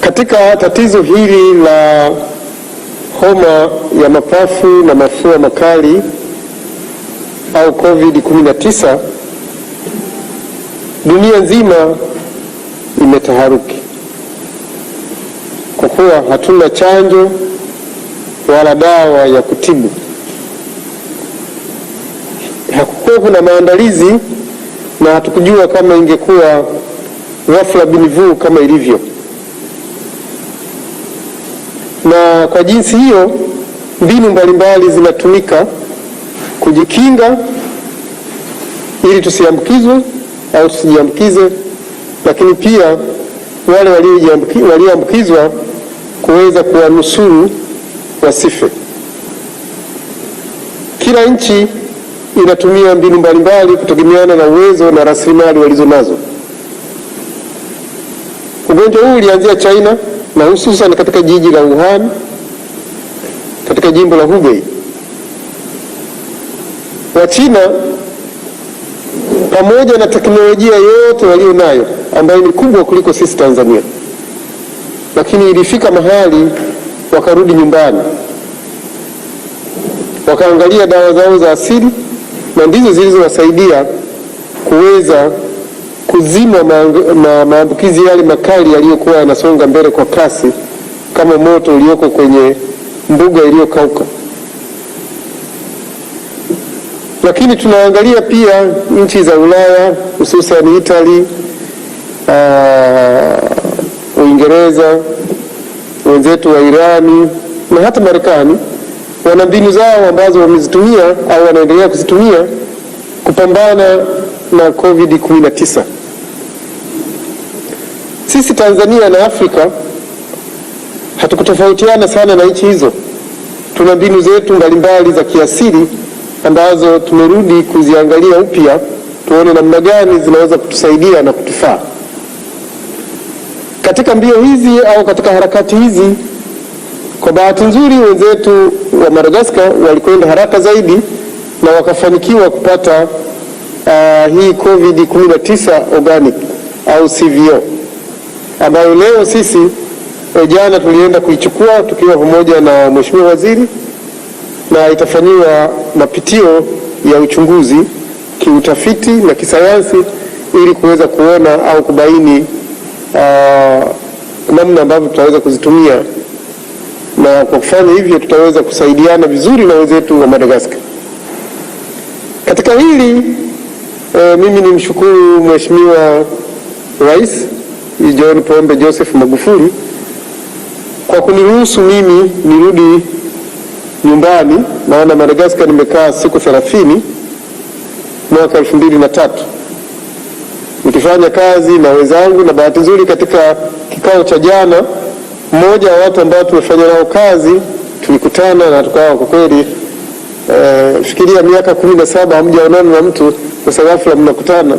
Katika tatizo hili la homa ya mapafu na mafua makali au COVID-19, dunia nzima imetaharuki kwa kuwa hatuna chanjo wala dawa ya kutibu. Hakukuwa na maandalizi na hatukujua kama ingekuwa ghafla binivu kama ilivyo. Na kwa jinsi hiyo, mbinu mbalimbali zinatumika kujikinga ili tusiambukizwe au tusijiambukize, lakini pia wale walioambukizwa kuweza kuwanusuru wasife. Kila nchi inatumia mbinu mbalimbali kutegemeana na uwezo na rasilimali walizo nazo. Ugonjwa huu ulianzia China na hususan katika jiji la Wuhan katika jimbo la Hubei. Wachina pamoja na teknolojia yote walio nayo ambayo ni kubwa kuliko sisi Tanzania, lakini ilifika mahali wakarudi nyumbani, wakaangalia dawa zao za asili na ndizo zilizowasaidia kuweza kuzima maambukizi yale makali yaliyokuwa yanasonga mbele kwa kasi kama moto ulioko kwenye mbuga iliyokauka. Lakini tunaangalia pia nchi za Ulaya, hususan Italy, Uingereza, wenzetu wa Irani na hata Marekani wana mbinu zao ambazo wamezitumia au wanaendelea kuzitumia kupambana na COVID-19. Sisi Tanzania na Afrika hatukutofautiana sana na nchi hizo. Tuna mbinu zetu mbalimbali za kiasili ambazo tumerudi kuziangalia upya, tuone namna gani zinaweza kutusaidia na kutufaa. Katika mbio hizi au katika harakati hizi, kwa bahati nzuri wenzetu wa Madagascar walikwenda haraka zaidi na wakafanikiwa kupata hii COVID-19 organic au CVO, ambayo leo sisi jana tulienda kuichukua tukiwa pamoja na Mheshimiwa Waziri, na itafanyiwa mapitio ya uchunguzi kiutafiti na kisayansi ili kuweza kuona au kubaini namna ambavyo tutaweza kuzitumia, na kwa kufanya hivyo tutaweza kusaidiana vizuri na wenzetu wa Madagascar. Katika hili mimi nimshukuru Mheshimiwa Rais John Pombe Joseph Magufuli kwa kuniruhusu mimi nirudi nyumbani. Maana Madagascar nimekaa siku 30 mwaka 2003 nikifanya kazi na wenzangu, na bahati nzuri katika kikao cha jana mmoja wa watu ambao tumefanya nao kazi tulikutana na tukawa kwa kweli fikiria miaka 17 hamjaonana na mtu, kwa sababu mnakutana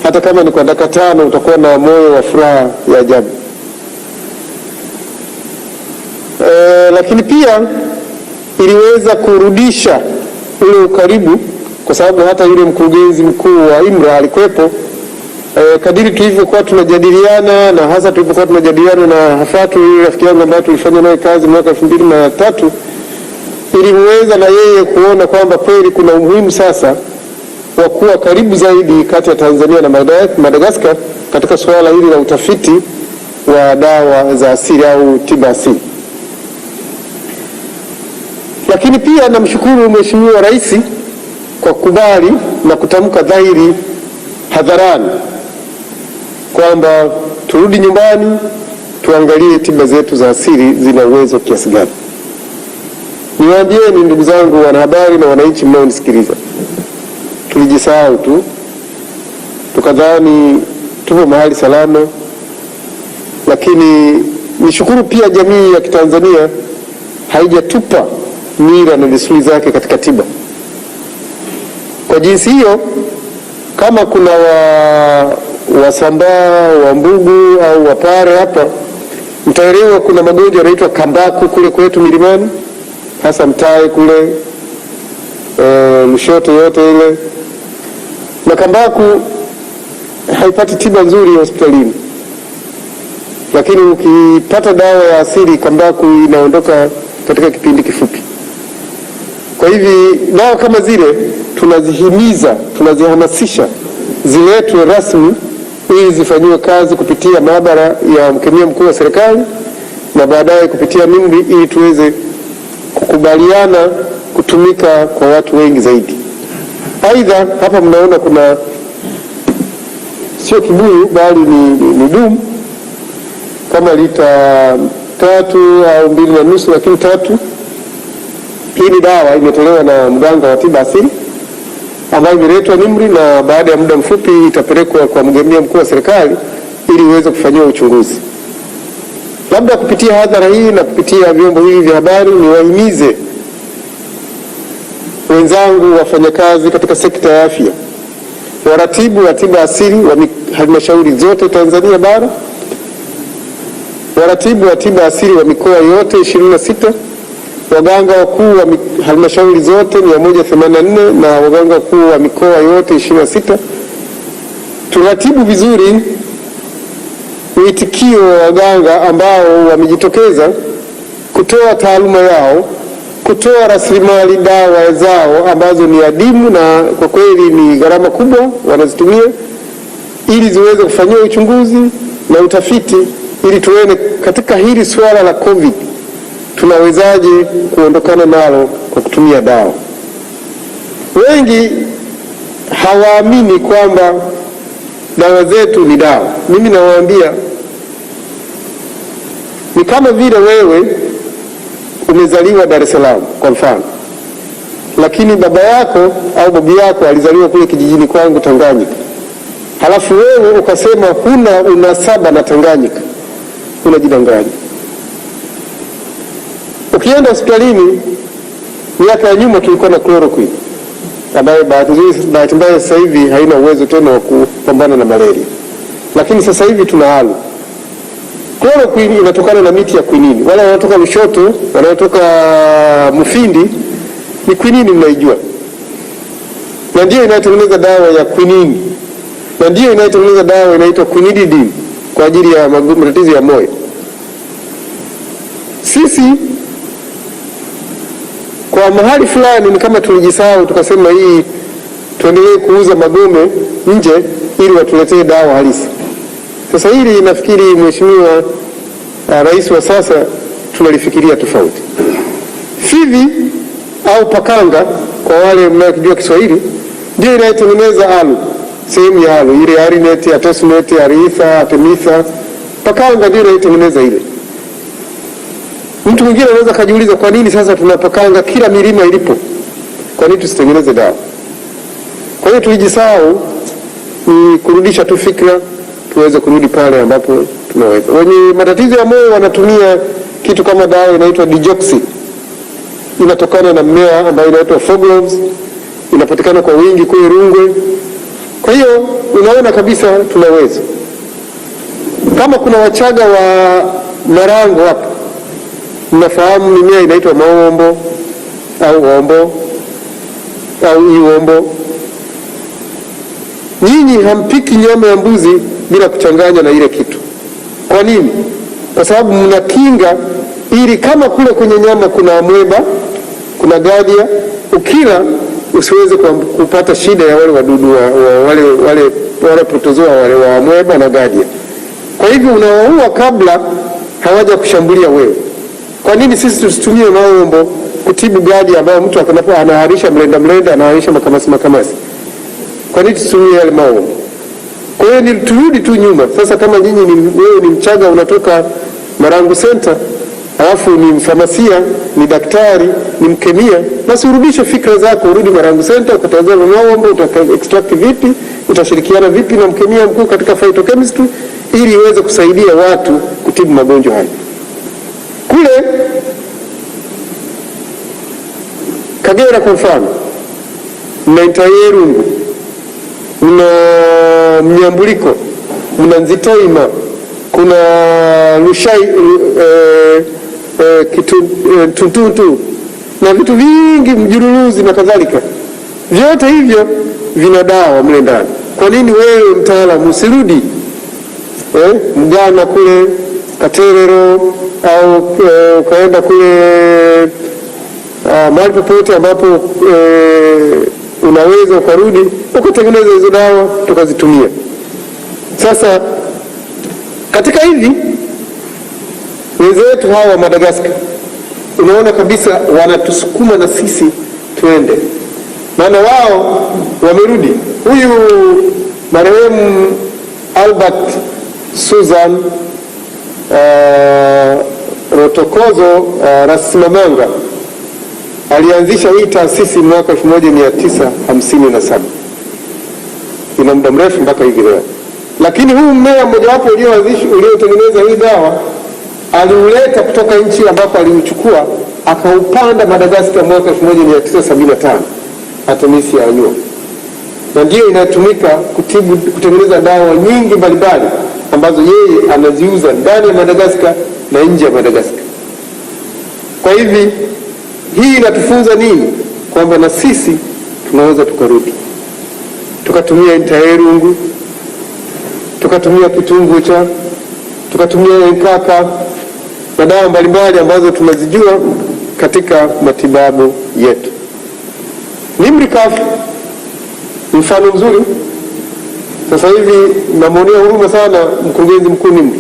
hata kama ni kwa dakika 5 utakuwa na moyo wa furaha ya ajabu. Lakini pia iliweza kurudisha ule ukaribu, kwa sababu hata yule mkurugenzi mkuu wa IMRA alikuwepo. Kadiri tulivyokuwa tunajadiliana, na hasa tulipokuwa tunajadiliana na Hafatu, yule rafiki yangu ambaye tulifanya naye kazi mwaka 2003, iliweza na yeye kuona kwamba kweli kuna umuhimu sasa wa kuwa karibu zaidi kati ya Tanzania na Madagascar katika suala hili la utafiti wa dawa za asili au tiba asili. Lakini pia namshukuru Mheshimiwa Rais kwa kukubali na kutamka dhahiri hadharani kwamba turudi nyumbani tuangalie tiba zetu za asili zina uwezo kiasi gani. Niwaambieni ndugu zangu wanahabari na wananchi mnaonisikiliza, tulijisahau tu tukadhani tupo mahali salama, lakini nishukuru pia jamii ya Kitanzania haijatupa mila na desturi zake katika tiba. Kwa jinsi hiyo, kama kuna Wasambaa, Wambugu au Wapare hapa, mtaelewa kuna magonjwa yanaitwa kambaku kule kwetu milimani, hasa Mtae kule, Lushoto yote ile. Na kambaku haipati tiba nzuri hospitalini. lakini ukipata dawa ya asili kambaku inaondoka katika kipindi kifupi. Kwa hivi dawa kama zile tunazihimiza, tunazihamasisha ziletwe rasmi ili zifanyiwe kazi kupitia maabara ya mkemia mkuu wa serikali na baadaye kupitia NIMR ili tuweze kukubaliana kutumika kwa watu wengi zaidi. Aidha, hapa mnaona kuna sio kibuyu bali ni dumu kama lita 3 au 2.5, lakini 3. Hii ni dawa imetolewa na mganga wa tiba asili ambayo imeletwa NIMR na baada ya muda mfupi itapelekwa kwa mkemia mkuu wa serikali ili iweze kufanyiwa uchunguzi. Labda kupitia hadhara hii na kupitia vyombo hivi vya habari niwahimize wenzangu wafanyakazi katika sekta ya afya, waratibu wa tiba asili wa halmashauri zote Tanzania bara, waratibu wa tiba asili wa mikoa yote 26, waganga wakuu wa halmashauri zote 184 na waganga wakuu wa mikoa yote 26. Turatibu vizuri uitikio wa waganga ambao wamejitokeza kutoa taaluma yao, kutoa rasilimali dawa zao ambazo ni adimu na kwa kweli ni gharama kubwa wanazitumia ili ziweze kufanyiwa uchunguzi na utafiti ili tuone katika hili swala la COVID tunawezaje kuondokana nalo kwa kutumia dawa. Wengi hawaamini kwamba dawa zetu ni dawa. Mimi nawaambia ni kama vile wewe umezaliwa Dar es Salaam kwa mfano, lakini baba yako au babu yako alizaliwa kule kijijini kwangu Tanganyika, halafu wewe ukasema huna unasaba na Tanganyika, unajidanganya. Ukienda hospitalini, miaka ya nyuma tulikuwa na chloroquine ambayo bahati mbaya sasa hivi haina uwezo tena wa kupambana na malaria, lakini sasa hivi tuna alu. Chloroquine inatokana na miti ya quinini. Wale wanatoka Lushoto, wanaotoka Mufindi, ni quinini mnaijua, na ndio inayotengeneza dawa ya quinini, na ndio inayotengeneza dawa inaitwa quinidine kwa ajili ya matatizo ya moyo. Sisi kwa mahali fulani ni kama tulijisahau, tukasema hii tuendelee kuuza magome nje ili watuletee dawa halisi. Sasa hili nafikiri Mheshimiwa Rais wa sasa tunalifikiria tofauti. Fivi au pakanga kwa wale mnaojua Kiswahili ndio inayotengeneza alu, sehemu ya alu ile Arinet, Atosnet, Aritha, Atemitha. Pakanga ndio inayotengeneza ile. Mtu mwingine anaweza kujiuliza kwa nini sasa tunapakanga kila milima ilipo? Kwa nini tusitengeneze dawa? Kwa hiyo tulijisahau, ni kurudisha tu fikra tuweze kurudi pale ambapo tunaweza. Wenye matatizo ya moyo wanatumia kitu kama dawa inaitwa Digoxi. Inatokana na mmea ambayo inaitwa Foglose, inapatikana kwa wingi kule Rungwe. Kwa hiyo unaona kabisa tunaweza. Kama kuna Wachaga wa Marango hapa, mnafahamu mimea inaitwa maombo au ombo au iombo. Nyinyi hampiki nyama ya mbuzi bila kuchanganya na ile kitu. Kwa nini? Kwa sababu mnakinga ili kama kule kwenye nyama kuna amweba, kuna gadia, ukila usiweze kupata shida ya wale wadudu wale protozoa wale wa amweba na gadia. Kwa hivyo unawaua kabla hawaja kushambulia wewe. Kwa nini sisi tusitumie maombo kutibu gadia ambayo mtu akanapo anaharisha mlenda anaharisha makamasi? Kwa nini tusitumie yale maombo? Kwa hiyo ni turudi tu nyuma. Sasa kama nyinyi wewe ni Mchaga unatoka Marangu Center, alafu ni mfamasia, ni daktari, ni mkemia, basi urudishe fikra zako, urudi Marangu Center ukatazama maombo, extract vipi, utashirikiana vipi na mkemia mkuu katika phytochemistry ili iweze kusaidia watu kutibu magonjwa haya. Kule Kagera kwa mfano, mna Ntayerungu, mna Mnyambuliko, mna Nzitoima, kuna Lushai, Tuntuntu na vitu vingi, Mjuruluzi na kadhalika. Vyote hivyo vina dawa mle ndani. Kwa nini wewe mtaalamu usirudi Mgana kule Katerero au ukaenda kule mahali popote ambapo unaweza ukarudi ukatengeneza hizo dawa tukazitumia. Sasa katika hivi wenzetu hawa wa Madagascar unaona kabisa wanatusukuma na sisi tuende, maana wao wamerudi. Huyu marehemu Albert Susan Rotokozo Rasimamanga alianzisha hii taasisi mwaka 1957. Ina muda mrefu mpaka hivi leo. Lakini huu mmea mmojawapo uliotengeneza hii dawa aliuleta kutoka nchi ambapo aliuchukua akaupanda Madagascar mwaka 1975, Artemisia annua, na ndio inatumika kutengeneza dawa nyingi mbalimbali ambazo yeye anaziuza ndani ya Madagascar na nje ya Madagascar. Kwa hivi hii inatufunza nini? Kwamba na sisi tunaweza tukarudi tukatumia ntaerungu, tukatumia kitungucha, tukatumia nkaka na dawa mbalimbali ambazo tunazijua katika matibabu yetu. Nimricaf mfano mzuri. Sasa hivi namwonea huruma sana mkurugenzi mkuu Nimri,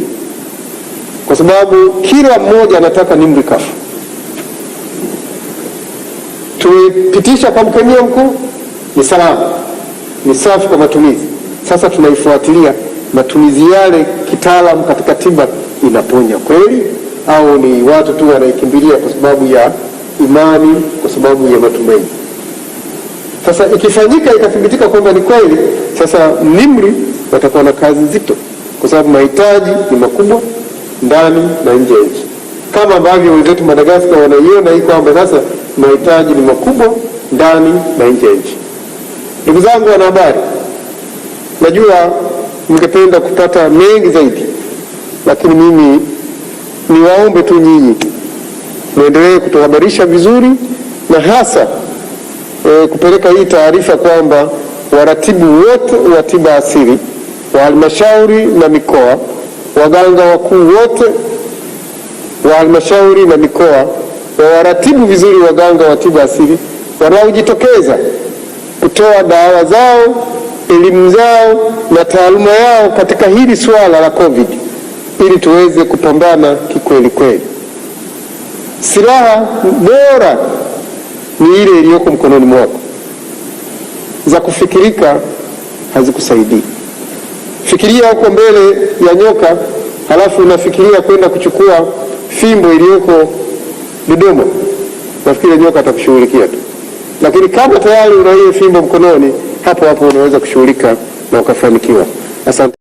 kwa sababu kila mmoja anataka Nimricaf. Tumepitisha kwa mkemia mkuu, ni salama, ni safi kwa matumizi. Sasa tunaifuatilia matumizi yale kitaalamu katika tiba, inaponya kweli au ni watu tu wanaikimbilia kwa sababu ya imani, kwa sababu ya matumaini. Sasa ikifanyika ikathibitika kwamba ni kweli, sasa Nimri watakuwa na kazi nzito, kwa sababu mahitaji ni makubwa ndani na nje ya nchi, kama ambavyo wenzetu Madagascar wanaiona hii kwamba sasa mahitaji ni makubwa ndani na nje ya nchi. Ndugu zangu wanahabari, najua mngependa kupata mengi zaidi, lakini mimi niwaombe tu nyinyi muendelee kutuhabarisha vizuri, na hasa kupeleka hii taarifa kwamba waratibu wote wa tiba asili wa halmashauri na mikoa, waganga wakuu wote wa halmashauri na mikoa waratibu vizuri waganga wa tiba asili wanaojitokeza kutoa dawa zao, elimu zao na taaluma yao katika hili swala la COVID, ili tuweze kupambana kikweli kweli. Silaha bora ni ile iliyoko mkononi mwako. Za kufikirika hazikusaidii. Fikiria huko mbele ya nyoka, halafu unafikiria kwenda kuchukua fimbo iliyoko Dodoma, nafikiri nyoka atakushughulikia tu. Lakini kama tayari una ile fimbo mkononi, hapo hapo unaweza kushughulika na ukafanikiwa. Asante.